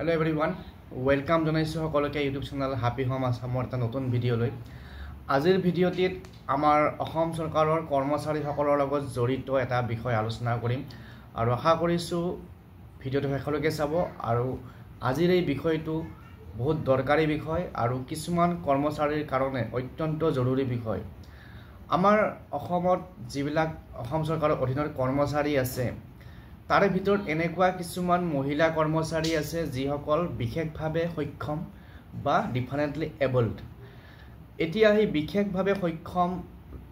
Hello everyone, welcome জনাইছো সকলকে YouTube channel happy home আসামৰ এটা নতুন ভিডিও লৈ আজিৰ ভিডিওটিত আমাৰ অসম চৰকাৰৰ কৰ্মচাৰীসকলৰ লগত জড়িত এটা বিষয় আলোচনা কৰিম আৰু আশা কৰিছো ভিডিওটো শেষলৈকে চাব আৰু আজিৰ এই বিষয়টো বহুত দৰকাৰী বিষয় আৰু কিছুমান কৰ্মচাৰীৰ কাৰণে অত্যন্ত জৰুৰী বিষয় আমাৰ অসমত যিবিলাক অসম চৰকাৰৰ অধীনৰ কৰ্মচাৰী আছে তাৰে ভিতৰত এনেকুৱা কিছুমান মহিলা কৰ্মচাৰী আছে যিসকল বিশেষভাৱে সক্ষম বা ডিফাৰেন্টলি এবলড এতিয়া এই বিশেষভাৱে সক্ষম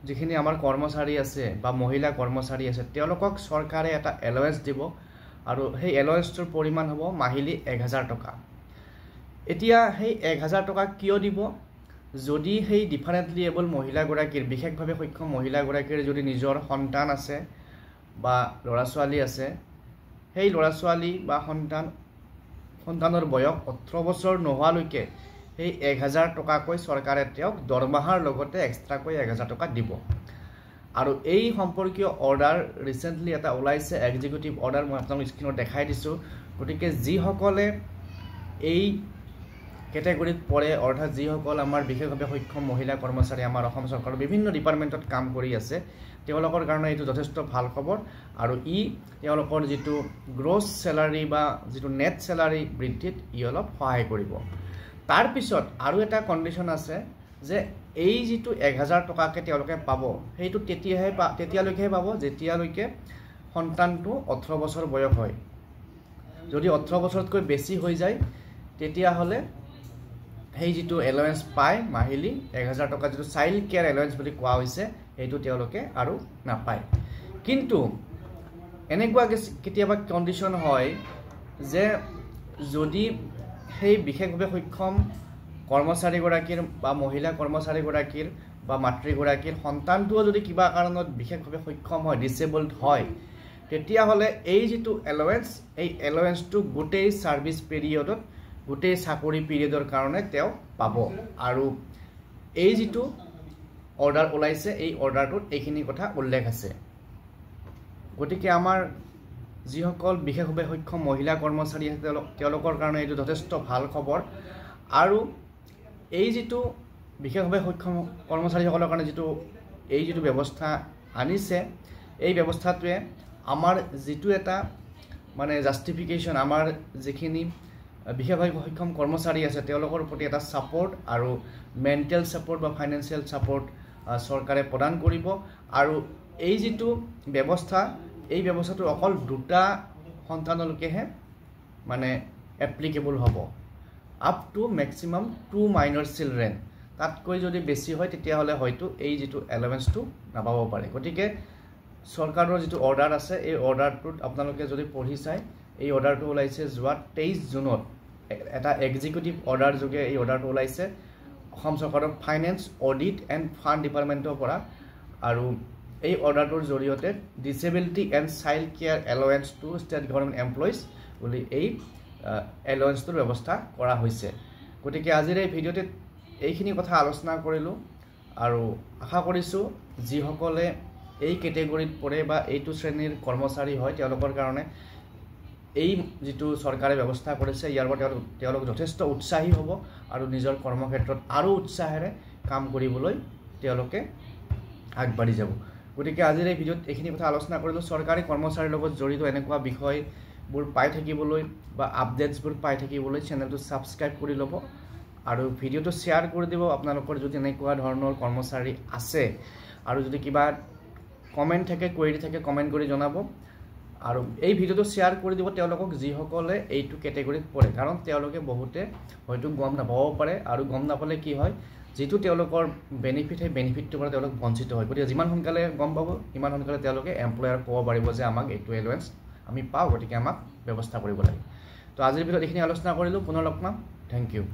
যিখিনি আমাৰ কৰ্মচাৰী আছে বা মহিলা কৰ্মচাৰী আছে তেওঁলোকক চৰকাৰে এটা এলাউন্স দিব আৰু সেই এলাউন্সৰ পৰিমাণ হ'ব মাহিলি 1000 টকা এতিয়া সেই 1000 টকা কিয় দিব যদি সেই ডিফাৰেন্টলি এবল মহিলা গৰাকীৰ বিশেষভাৱে সক্ষম মহিলা গৰাকীৰ যদি নিজৰ সন্তান আছে বা ল'ৰা ছোৱালী আছে সেই ল'ৰা ছোৱালী বা সন্তানৰ বয়স 18 বছৰ নোহোৱালৈকে সেই 1000 টকাকৈ চৰকাৰে তেওঁক দৰমহাৰ লগতে এক্সট্ৰাকৈ 1000 টকা দিব আৰু এই সম্পৰ্কীয় অৰ্ডাৰ ৰিসেন্টলি এটা ওলাইছে এক্সিকিউটিভ অৰ্ডাৰ মই আপোনালোকক স্ক্ৰীনত দেখাই দিছো গতিকে যিসকলে এই কেটেগৰীত পৰে অৰ্থাৎ যিসকল আমাৰ বিশেষভাৱে সক্ষম মহিলা কৰ্মচাৰী আমাৰ অসম চৰকাৰৰ বিভিন্ন ডিপাৰ্টমেণ্টত কাম কৰি আছে তেওঁলোকৰ কাৰণে এইটো যথেষ্ট ভাল খবৰ আৰু ই তেওঁলোকৰ যেটো গ্ৰছ স্যালাৰি বা যেটো নেট স্যালাৰি বৃদ্ধিত ই অলপ সহায় কৰিব তাৰ পিছত আৰু এটা কন্ডিশন আছে যে এই যেটো 1000 টকাকে তেওঁলোকে পাব সেইটো তেতিয়ালৈকে পাব যেতিয়ালৈকে সন্তানটো 18 বছৰ বয়স হয় যদি 18 বছৰতকৈ বেছি হৈ যায় তেতিয়া হলে সেই যেটো এলাউন্স পায় মাহিলি 1000 টকা যেটো চাইল্ড কেয়াৰ এলাউন্স বুলি কোৱা হৈছে এইটো তেওঁলোকে আৰু নাপায় কিন্তু এনেকুৱা কেতিয়াবা কন্ডিশন হয় যে যদি সেই বিশেষভাৱে সক্ষম কৰ্মচাৰী গৰাকীৰ বা মহিলা কৰ্মচাৰী গৰাকীৰ বা মাতৃ গৰাকীৰ সন্তানটো যদি কিবা কাৰণত বিশেষভাৱে সক্ষম হয় ডিসেবলড হয় তেতিয়া হলে এই যেটো এলাউন্স এই এলাউন্সটো গোটেই সাৰ্ভিস পিৰিয়ডত গোটেই চাকৰি পিৰিয়ডৰ কাৰণে তেওঁ পাব আৰু এই যেটো অৰ্ডাৰ ওলাইছে এই অৰ্ডাৰটোত এইখিনি কথা উল্লেখ আছে গতিকে আমাৰ যিসকল বিশেষভাৱে সক্ষম মহিলা কৰ্মচাৰী আছে তেওঁলোকৰ কাৰণে এইটো যথেষ্ট ভাল খবৰ আৰু এই যেটো বিশেষভাৱে সক্ষম কৰ্মচাৰীসকলৰ কাৰণে যেটো এই যেটো ব্যৱস্থা আনিছে এই ব্যৱস্থাটোৱে আমাৰ যেটো এটা মানে জাস্টিফিকেশন আমাৰ যিখিনি বিশেষভাৱে সক্ষম কৰ্মচাৰী আছে তেওঁলোকৰ প্ৰতি এটা সাপোৰ্ট আৰু মেন্টেল সাপোৰ্ট বা ফাইনান্সিয়েল সাপোৰ্ট চৰকাৰে প্ৰদান কৰিব আৰু এই যেটো ব্যৱস্থা এই ব্যৱস্থাটো অকল দুটা সন্তানলৈকেহে মানে এপ্লিকেবল হ'ব up to maximum 2 minor children তাতকৈ যদি বেছি হয় তেতিয়া হলে হয়তো এই যেটো এলাউন্সটো নাপাব পাৰে গতিকে চৰকাৰৰ যেটো অৰ্ডাৰ আছে এই অৰ্ডাৰটোত আপোনালোকে যদি পঢ়ি চাই এই অৰ্ডাৰটো ওলাইছে যোৱা 23 জুনত এটা এক্সিকিউটিভ অৰ্ডাৰ যোগে এই অৰ্ডাৰটো ওলাইছে অসম চৰকাৰৰ ফাইনান্স অডিট এণ্ড ফাণ্ড ডিপাৰ্টমেণ্টৰ পৰা আৰু এই অৰ্ডাৰটোৰ জৰিয়তে disability and child care allowance to state government employees বুলি এই এলাউন্সটোৰ ব্যৱস্থা কৰা হৈছে গতিকে আজিৰ এই ভিডিঅ'তে এইখিনি কথা আলোচনা কৰিলো আৰু আশা কৰিছো যিসকলে এই কেটেগৰীত পৰে বা এইটো শ্ৰেণীৰ কৰ্মচাৰী হয় তেওঁলোকৰ কাৰণে এই যেটো চৰকাৰে ব্যৱস্থা কৰিছে ইয়াৰ পৰা তেওঁলোক যথেষ্ট উৎসাহী হ'ব আৰু নিজৰ কৰ্মক্ষেত্ৰত আৰু উৎসাহেৰে কাম কৰিবলৈ তেওঁলোকে আগবাঢ়ি যাব গতিকে আজিৰ এই ভিডিঅ'ত এইখিনি কথা আলোচনা কৰিলো চৰকাৰী কৰ্মচাৰীৰ লগত জড়িত এনেকুৱা বিষয়বোৰ পাই থাকিবলৈ বা আপডেটছবোৰ পাই থাকিবলৈ চেনেলটো সাবস্ক্ৰাইব কৰি ল'ব আৰু ভিডিঅ'টো শেয়াৰ কৰি দিব আপোনালোকৰ যদি এনেকুৱা ধৰণৰ কৰ্মচাৰী আছে আৰু যদি কিবা কমেন্ট থাকে কোৱেৰি থাকে কমেন্ট কৰি জনাব আৰু এই ভিডিওটো শেয়াৰ কৰি দিব তেওঁলোকক যিসকলে এইটো কেটেগৰীত পৰে কাৰণ তেওঁলোকে বহুতে হয়তো গম নাপাব পাৰে আৰু গম নাপালে কি হয় যেটো তেওঁলোকৰ বেনিফিট হয় বেনিফিটটোৰ পৰা তেওঁলোক বঞ্চিত হয় গতিকে যিমান সোনকালে গম পাব ইমান সোনকালে তেওঁলোকে এমপ্লয়াৰ ক'ব পাৰিব যে আমাক এইটো এলাউন্স আমি পাওঁ গতিকে আমাক ব্যৱস্থা কৰিব লাগে তো আজিৰ ভিডিওত এইখিনি আলোচনা কৰিলো পুনৰ লগ পাম থ্যাংক ইউ